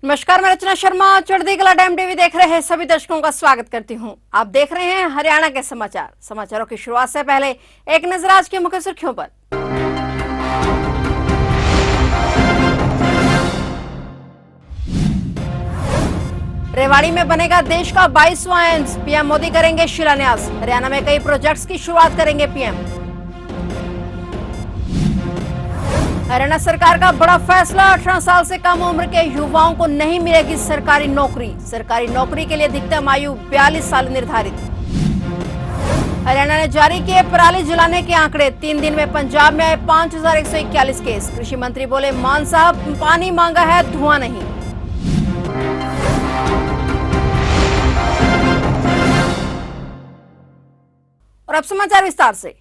नमस्कार, मैं रचना शर्मा चढ़ती कला टाइम टीवी देख रहे हैं सभी दर्शकों का स्वागत करती हूं। आप देख रहे हैं हरियाणा के समाचारों की शुरुआत से पहले एक नजर आज की मुख्य सुर्खियों पर। रेवाड़ी में बनेगा देश का 22वां एम्स, पीएम मोदी करेंगे शिलान्यास। हरियाणा में कई प्रोजेक्ट्स की शुरुआत करेंगे पीएम। हरियाणा सरकार का बड़ा फैसला, 18 साल से कम उम्र के युवाओं को नहीं मिलेगी सरकारी नौकरी। सरकारी नौकरी के लिए अधिकतम आयु 42 साल निर्धारित। हरियाणा ने जारी किए पराली जलाने के आंकड़े, 3 दिन में पंजाब में आए 5141 केस। कृषि मंत्री बोले, मान साहब पानी मांगा है, धुआं नहीं। और अब समाचार विस्तार से।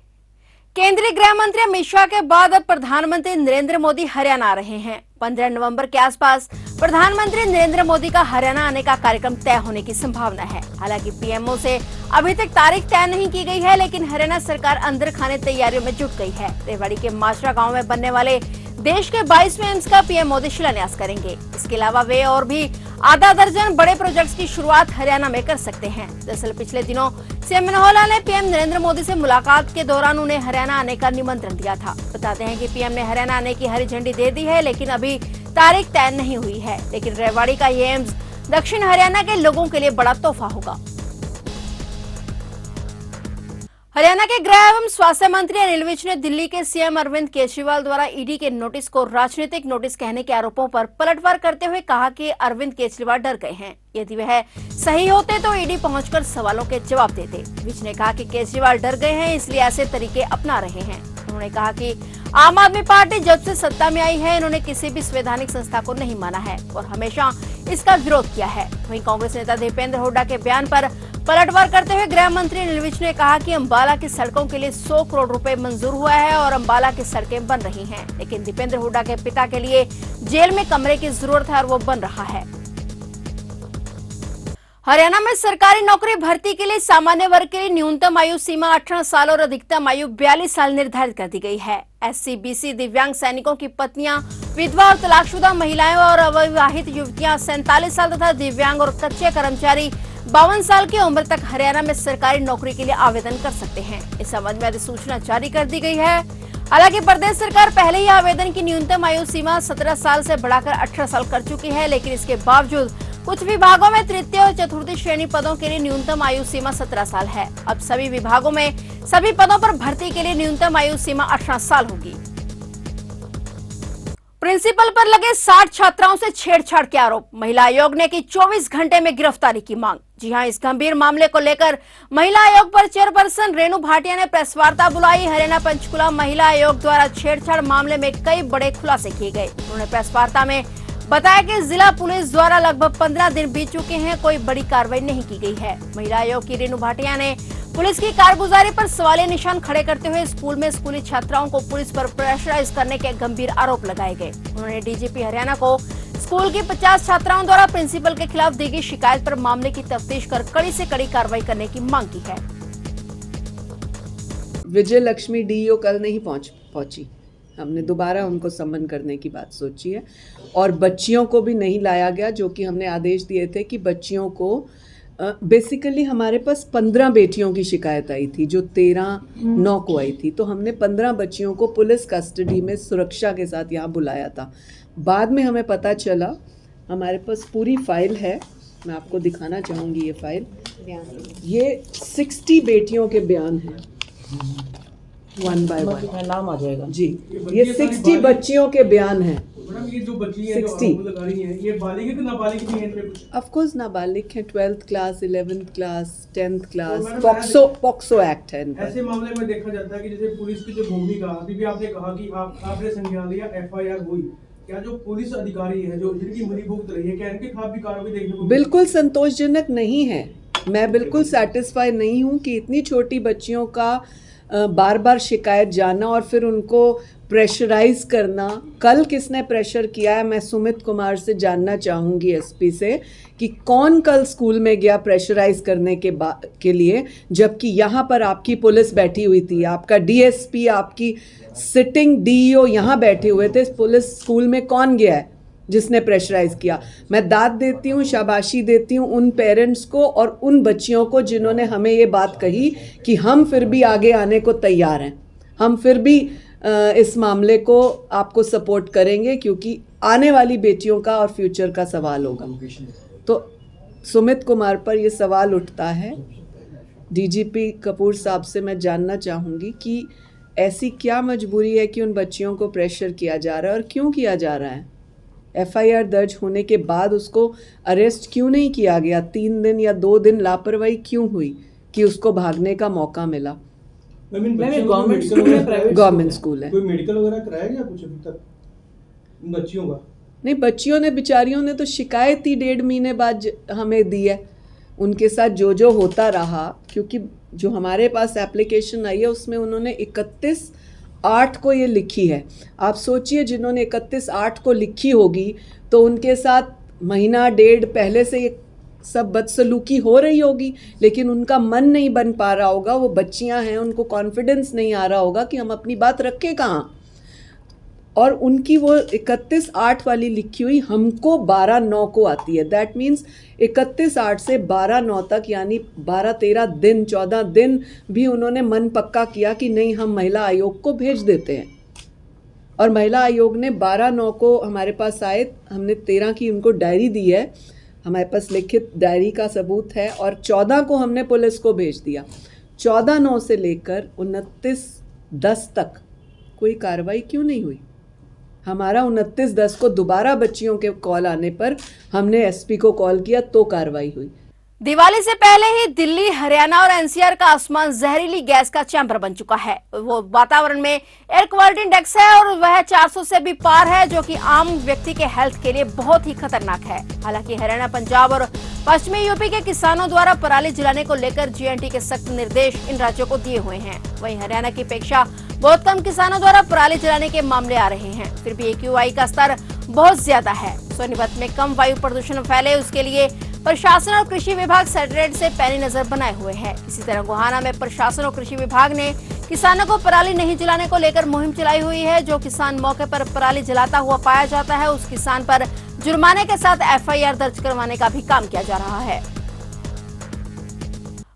केंद्रीय गृह मंत्री अमित शाह के बाद अब प्रधानमंत्री नरेंद्र मोदी हरियाणा आ रहे हैं। 15 नवंबर के आसपास प्रधानमंत्री नरेंद्र मोदी का हरियाणा आने का कार्यक्रम तय होने की संभावना है। हालांकि पीएमओ से अभी तक तारीख तय नहीं की गई है, लेकिन हरियाणा सरकार अंदर खाने तैयारियों में जुट गई है। रेवाड़ी के माजरा गाँव में बनने वाले देश के 22वें एम्स का पीएम मोदी शिलान्यास करेंगे। इसके अलावा वे और भी आधा दर्जन बड़े प्रोजेक्ट्स की शुरुआत हरियाणा में कर सकते हैं। दरअसल पिछले दिनों सीएम मनोहर लाल ने पीएम नरेंद्र मोदी से मुलाकात के दौरान उन्हें हरियाणा आने का निमंत्रण दिया था। बताते हैं कि पीएम ने हरियाणा आने की हरी झंडी दे दी है, लेकिन अभी तारीख तय नहीं हुई है। लेकिन रेवाड़ी का ये एम्स दक्षिण हरियाणा के लोगों के लिए बड़ा तोहफा होगा। हरियाणा के गृह एवं स्वास्थ्य मंत्री अनिल विज ने दिल्ली के सीएम अरविंद केजरीवाल द्वारा ईडी के नोटिस को राजनीतिक नोटिस कहने के आरोपों पर पलटवार करते हुए कहा कि अरविंद केजरीवाल डर गए हैं। यदि वह सही होते तो ईडी पहुंचकर सवालों के जवाब देते। विज ने कहा कि केजरीवाल डर गए हैं, इसलिए ऐसे तरीके अपना रहे हैं। उन्होंने कहा कि आम आदमी पार्टी जब से सत्ता में आई है, इन्होंने किसी भी संवैधानिक संस्था को नहीं माना है और हमेशा इसका विरोध किया है। वहीं कांग्रेस नेता दीपेंद्र हुड्डा के बयान पर पलटवार करते हुए गृह मंत्री अनिल विज ने कहा कि अंबाला की सड़कों के लिए 100 करोड़ रुपए मंजूर हुआ है और अंबाला की सड़कें बन रही हैं, लेकिन दीपेंद्र हुड्डा के पिता के लिए जेल में कमरे की जरूरत है और वो बन रहा है। हरियाणा में सरकारी नौकरी भर्ती के लिए सामान्य वर्ग के लिए न्यूनतम आयु सीमा 18 साल और अधिकतम आयु 42 साल निर्धारित कर दी गई है। एससी, बीसी, दिव्यांग सैनिकों की पत्नियां, विधवा और तलाकशुदा महिलाएं और अविवाहित युवतियां 47 साल तथा दिव्यांग और कच्चे कर्मचारी 52 साल की उम्र तक हरियाणा में सरकारी नौकरी के लिए आवेदन कर सकते हैं। इस संबंध में अधिसूचना जारी कर दी गई है। हालांकि प्रदेश सरकार पहले ही आवेदन की न्यूनतम आयु सीमा 17 साल से बढ़ाकर 18 साल कर चुकी है, लेकिन इसके बावजूद कुछ विभागों में तृतीय और चतुर्थी श्रेणी पदों के लिए न्यूनतम आयु सीमा 17 साल है। अब सभी विभागों में सभी पदों पर भर्ती के लिए न्यूनतम आयु सीमा 18 साल होगी। प्रिंसिपल पर लगे 60 छात्राओं से छेड़छाड़ के आरोप, महिला आयोग ने की 24 घंटे में गिरफ्तारी की मांग। जी हां, इस गंभीर मामले को लेकर महिला आयोग पर चेयरपर्सन रेणु भाटिया ने प्रेस वार्ता बुलाई। हरियाणा पंचकुला महिला आयोग द्वारा छेड़छाड़ मामले में कई बड़े खुलासे किए गए। उन्होंने प्रेस वार्ता में बताया कि जिला पुलिस द्वारा लगभग 15 दिन बीत चुके हैं, कोई बड़ी कार्रवाई नहीं की गई है। महिला आयोग की रेणु भाटिया ने पुलिस की कारगुजारी पर सवालिया निशान खड़े करते हुए स्कूल में स्कूली छात्राओं को पुलिस पर प्रेशराइज करने के गंभीर आरोप लगाए गए। उन्होंने डीजीपी हरियाणा को स्कूल की 50 छात्राओं द्वारा प्रिंसिपल के खिलाफ दी गई शिकायत पर मामले की तफ्तीश कर कड़ी से कड़ी कार्रवाई करने की मांग की है। विजय लक्ष्मी डीईओ कल नहीं पहुंची। हमने दोबारा उनको सम्मन करने की बात सोची है और बच्चियों को भी नहीं लाया गया, जो कि हमने आदेश दिए थे कि बच्चियों को बेसिकली हमारे पास 15 बेटियों की शिकायत आई थी, जो 13/9 को आई थी। तो हमने 15 बच्चियों को पुलिस कस्टडी में सुरक्षा के साथ यहाँ बुलाया था। बाद में हमें पता चला, हमारे पास पूरी फाइल है, मैं आपको दिखाना चाहूँगी ये फाइल। ये 60 बेटियों के बयान हैं, 1 by 1 नाम आ जाएगा जी। ये 60 बच्चियों के बयान हैं। मैडम, ये जो बच्ची है 60 जो लगा रही है, ये बालिग है कि नाबालिग भी है इनमें कुछ? ऑफ कोर्स नाबालिग है, 12th class, 11th class, 10th class. Madam, POCSO act है इनका। ऐसे मामले में देखा जाता है कि जैसे पुलिस की जो भूमिका, अभी भी आपने कहा कि आपने संज्ञान लिया, एफआईआर हुई, क्या जो पुलिस अधिकारी है जो जिनकी मिलीभगत रही है, क्या इनके खिलाफ भी कार्रवाई देखने को? बिल्कुल संतोषजनक नहीं है। मैं बिल्कुल सेटिस्फाई नहीं हूँ कि इतनी छोटी बच्चियों का बार बार शिकायत जाना और फिर उनको प्रेशराइज करना। कल किसने प्रेशर किया है, मैं सुमित कुमार से जानना चाहूँगी, एसपी से, कि कौन कल स्कूल में गया प्रेशराइज करने के लिए, जबकि यहाँ पर आपकी पुलिस बैठी हुई थी, आपका डीएसपी, आपकी सिटिंग डीईओ यहाँ बैठे हुए थे। पुलिस स्कूल में कौन गया है? जिसने प्रेशराइज किया। मैं दाद देती हूँ, शाबाशी देती हूँ उन पेरेंट्स को और उन बच्चियों को जिन्होंने हमें ये बात कही कि हम फिर भी आगे आने को तैयार हैं, हम फिर भी इस मामले को आपको सपोर्ट करेंगे, क्योंकि आने वाली बेटियों का और फ्यूचर का सवाल होगा। तो सुमित कुमार पर ये सवाल उठता है, डीजीपी कपूर साहब से मैं जानना चाहूँगी कि ऐसी क्या मजबूरी है कि उन बच्चियों को प्रेशर किया जा रहा है और क्यों किया जा रहा है? एफआईआर दर्ज होने के बाद उसको अरेस्ट क्यों नहीं किया गया? 3 दिन या 2 दिन लापरवाही क्यों हुई कि उसको भागने का मौका मिला? गवर्नमेंट स्कूल है, प्राइवेट गवर्नमेंट स्कूल है। कोई मेडिकल वगैरह कराया क्या कुछ अभी तक बच्चियों का? नहीं, बच्चियों ने, बेचारियों ने तो शिकायत ही 1.5 महीने बाद हमें दी है। उनके साथ जो होता रहा, क्योंकि जो हमारे पास एप्लीकेशन आई है उसमें उन्होंने 31/8 को ये लिखी है। आप सोचिए, जिन्होंने 31/8 को लिखी होगी तो उनके साथ महीना 1.5 पहले से ये सब बदसलूकी हो रही होगी, लेकिन उनका मन नहीं बन पा रहा होगा। वो बच्चियां हैं, उनको कॉन्फिडेंस नहीं आ रहा होगा कि हम अपनी बात रखें कहाँ। और उनकी वो 31/8 वाली लिखी हुई हमको 12/9 को आती है। दैट मीन्स 31/8 से 12/9 तक, यानी 12-13 दिन, 14 दिन भी उन्होंने मन पक्का किया कि नहीं, हम महिला आयोग को भेज देते हैं। और महिला आयोग ने 12/9 को हमारे पास आए, हमने 13 की उनको डायरी दी है, हमारे पास लिखित डायरी का सबूत है, और 14 को हमने पुलिस को भेज दिया। 14/9 से लेकर 29/10 तक कोई कार्रवाई क्यों नहीं हुई? हमारा 29/10 को दोबारा बच्चियों के कॉल आने पर हमने एसपी को कॉल किया तो कार्रवाई हुई। दिवाली से पहले ही दिल्ली, हरियाणा और एनसीआर का आसमान जहरीली गैस का चैम्बर बन चुका है। वो वातावरण में एयर क्वालिटी इंडेक्स है और वह 400 से भी पार है, जो कि आम व्यक्ति के हेल्थ के लिए बहुत ही खतरनाक है। हालांकि हरियाणा, पंजाब और पश्चिमी यूपी के किसानों द्वारा पराली जलाने को लेकर जीएनटी के सख्त निर्देश इन राज्यों को दिए हुए हैं। वहीं हरियाणा की अपेक्षा बहुत कम किसानों द्वारा पराली जलाने के मामले आ रहे हैं। फिर भी एक्यूआई का स्तर बहुत ज्यादा है। सोनीपत में कम वायु प्रदूषण फैले, उसके लिए प्रशासन और कृषि विभाग सैटेलाइट से पैनी नजर बनाए हुए है। इसी तरह गोहाना में प्रशासन और कृषि विभाग ने किसानों को पराली नहीं जलाने को लेकर मुहिम चलाई हुई है। जो किसान मौके पर पराली जलाता हुआ पाया जाता है, उस किसान पर जुर्माने के साथ एफआईआर दर्ज करवाने का भी काम किया जा रहा है।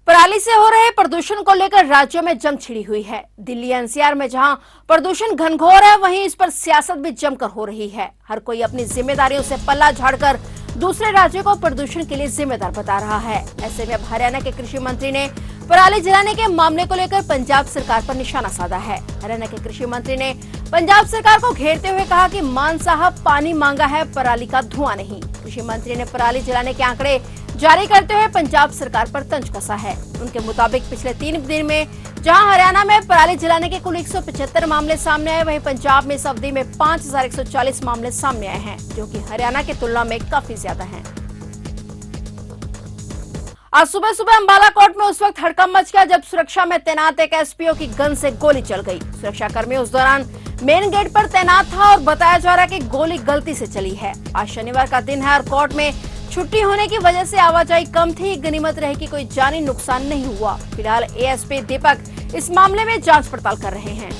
पराली से हो रहे प्रदूषण को लेकर राज्यों में जंग छिड़ी हुई है। दिल्ली, एनसीआर में जहां प्रदूषण घनघोर है, वहीं इस पर सियासत भी जमकर हो रही है। हर कोई अपनी जिम्मेदारियों से पल्ला झाड़कर दूसरे राज्यों को प्रदूषण के लिए जिम्मेदार बता रहा है। ऐसे में अब हरियाणा के कृषि मंत्री ने पराली जलाने के मामले को लेकर पंजाब सरकार पर निशाना साधा है। हरियाणा के कृषि मंत्री ने पंजाब सरकार को घेरते हुए कहा कि मान साहब, पानी मांगा है, पराली का धुआं नहीं। कृषि मंत्री ने पराली जलाने के आंकड़े जारी करते हुए पंजाब सरकार पर तंज कसा है। उनके मुताबिक पिछले 3 दिन में जहां हरियाणा में पराली जलाने के कुल 175 मामले सामने आए, वहीं पंजाब में इस अवधि में 5140 मामले सामने आए हैं, जो कि हरियाणा की तुलना में काफी ज्यादा हैं। आज सुबह सुबह अंबाला कोर्ट में उस वक्त हड़कंप मच गया जब सुरक्षा में तैनात एक एसपीओ की गन से गोली चल गई। सुरक्षाकर्मी उस दौरान मेन गेट पर तैनात था और बताया जा रहा है कि गोली गलती से चली है। आज शनिवार का दिन है और कोर्ट में छुट्टी होने की वजह से आवाजाही कम थी। गनीमत रहे कि कोई जानी नुकसान नहीं हुआ। फिलहाल एएसपी दीपक इस मामले में जांच पड़ताल कर रहे हैं।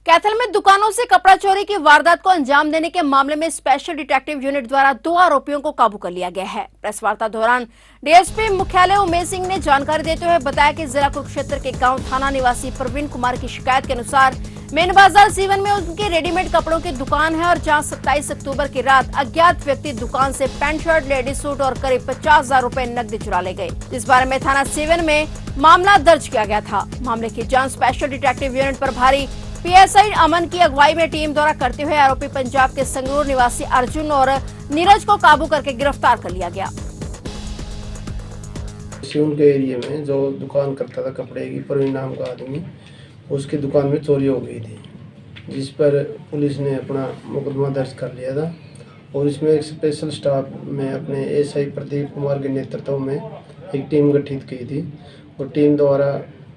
कैथल में दुकानों से कपड़ा चोरी की वारदात को अंजाम देने के मामले में स्पेशल डिटेक्टिव यूनिट द्वारा 2 आरोपियों को काबू कर लिया गया है। प्रेस वार्ता दौरान डीएसपी मुख्यालय उमेश सिंह ने जानकारी देते हुए बताया कि जिला कुरुक्षेत्र के गांव थाना निवासी प्रवीण कुमार की शिकायत के अनुसार मेन बाजार सीवन में उनके रेडीमेड कपड़ों की दुकान है और जहां 27 अक्टूबर की रात अज्ञात व्यक्ति दुकान से पैंट शर्ट, लेडीज सूट और करीब 50,000 रुपए नकदी चुरा ले गए, जिस बारे में थाना सीवन में मामला दर्ज किया गया था। मामले की जांच स्पेशल डिटेक्टिव यूनिट प्रभारी पीएसआई अमन की अगुवाई में टीम द्वारा करते हुए आरोपी पंजाब के संगरूर निवासी अर्जुन और नीरज को काबू करके गिरफ्तार कर लिया गया। सीवन के एरिया में जो दुकान करता था कपड़े की, प्रवीण नाम का आदमी, उसकी दुकान में चोरी हो गई थी, जिस पर पुलिस ने अपना मुकदमा दर्ज कर लिया था। और इसमें एक स्पेशल स्टाफ में अपने एसआई प्रदीप कुमार के नेतृत्व में एक टीम गठित की थी और टीम द्वारा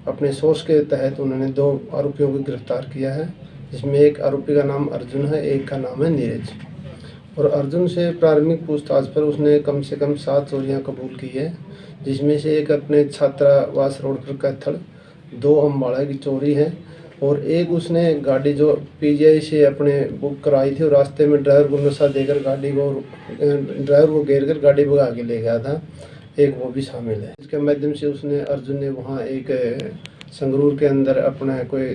अपने सोर्स के तहत उन्होंने 2 आरोपियों को गिरफ्तार किया है, जिसमें एक आरोपी का नाम अर्जुन है, एक का नाम है नीरज। और अर्जुन से प्रारंभिक पूछताछ पर उसने कम से कम 7 चोरियाँ कबूल की है, जिसमें से एक अपने छात्रावास रोड पर कैथल, 2 अम्बाड़ा की चोरी है और एक उसने गाड़ी जो पीजीआई से अपने बुक कराई थी और रास्ते में ड्राइवर को नशा देकर ड्राइवर को घेर कर गाड़ी भगा के ले गया था, एक वो भी शामिल है। इसके माध्यम से उसने अर्जुन ने वहाँ एक संगरूर के अंदर अपना कोई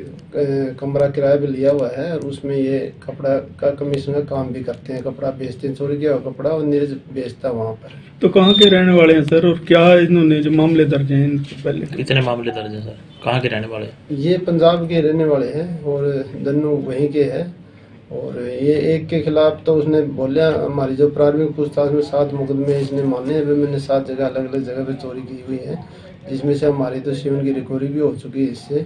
कमरा किराया भी लिया हुआ है और उसमें ये कपड़ा का कमीशन का काम भी करते हैं, कपड़ा बेचते हैं, चोरी किया हुआ कपड़ा और नीरज बेचता वहाँ पर। तो कहाँ के रहने वाले हैं सर, और क्या इन्होंने जो मामले दर्ज हैं इनके पहले? कितने मामले दर्ज हैं सर, कहाँ के रहने वाले? ये पंजाब के रहने वाले हैं और दन्नू वहीं के हैं। और ये एक के खिलाफ तो उसने बोला, हमारी जो प्रारंभिक पूछताछ में 7 मुकदमे इसने माने हैं। मैंने 7 जगह अलग अलग जगह पे चोरी की हुई है, जिसमें से हमारी तो सीवन की रिकवरी भी हो चुकी है इससे।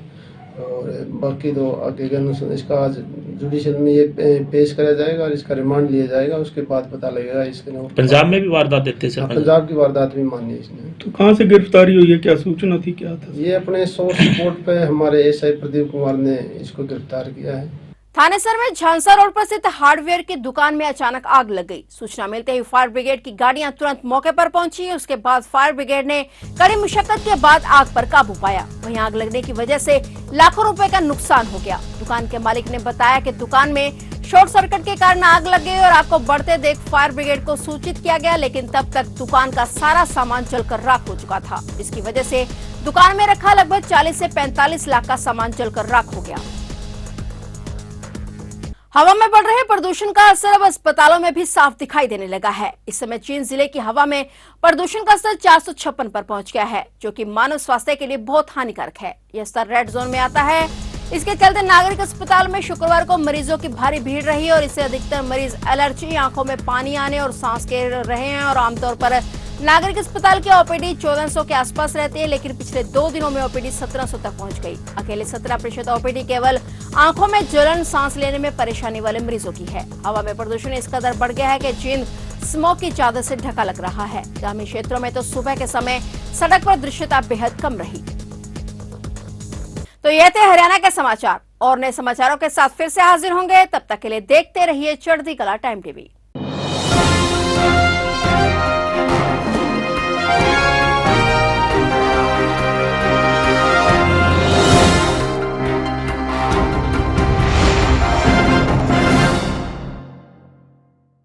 और बाकी तो आगे इसका आज जुडिशल में ये पेश कराया जाएगा और इसका रिमांड लिया जाएगा, उसके बाद पता लगेगा इसके। पंजाब में भी वारदात देते सर? पंजाब की वारदात भी मानी है इसने। तो कहाँ से गिरफ्तारी हुई है, क्या सूचना थी, क्या था? ये अपने सोर्स रिपोर्ट पे हमारे एसआई प्रदीप कुमार ने इसको गिरफ्तार किया है। थानेसर में झांसा रोड पर स्थित हार्डवेयर की दुकान में अचानक आग लग गई। सूचना मिलते ही फायर ब्रिगेड की गाड़ियां तुरंत मौके पर पहुंची। उसके बाद फायर ब्रिगेड ने कड़ी मुशक्कत के बाद आग पर काबू पाया। वहीं आग लगने की वजह से लाखों रुपए का नुकसान हो गया। दुकान के मालिक ने बताया कि दुकान में शॉर्ट सर्किट के कारण आग लग गई और आग को बढ़ते देख फायर ब्रिगेड को सूचित किया गया, लेकिन तब तक दुकान का सारा सामान जलकर राख हो चुका था। इसकी वजह से दुकान में रखा लगभग 40 से 45 लाख का सामान जलकर राख हो गया। हवा में बढ़ रहे प्रदूषण का असर अब अस्पतालों में भी साफ दिखाई देने लगा है। इस समय जींद जिले की हवा में प्रदूषण का स्तर 456 पर पहुंच गया है, जो कि मानव स्वास्थ्य के लिए बहुत हानिकारक है। यह स्तर रेड जोन में आता है। इसके चलते नागरिक अस्पताल में शुक्रवार को मरीजों की भारी भीड़ रही और इससे अधिकतर मरीज एलर्जी, आंखों में पानी आने और सांस के रहे हैं। और आमतौर पर नागरिक अस्पताल की ओपीडी 1400 के आसपास रहती है, लेकिन पिछले 2 दिनों में ओपीडी 1700 तक पहुंच गई। अकेले 17% ओपीडी केवल आंखों में जलन, सांस लेने में परेशानी वाले मरीजों की है। हवा में प्रदूषण इस कदर बढ़ गया है कि जींद स्मोक की चादर से ढका लग रहा है। ग्रामीण क्षेत्रों में तो सुबह के समय सड़क पर दृश्यता बेहद कम रही। तो ये थे हरियाणा के समाचार। और नए समाचारों के साथ फिर से हाजिर होंगे, तब तक के लिए देखते रहिए चढ़ती कला टाइम टीवी।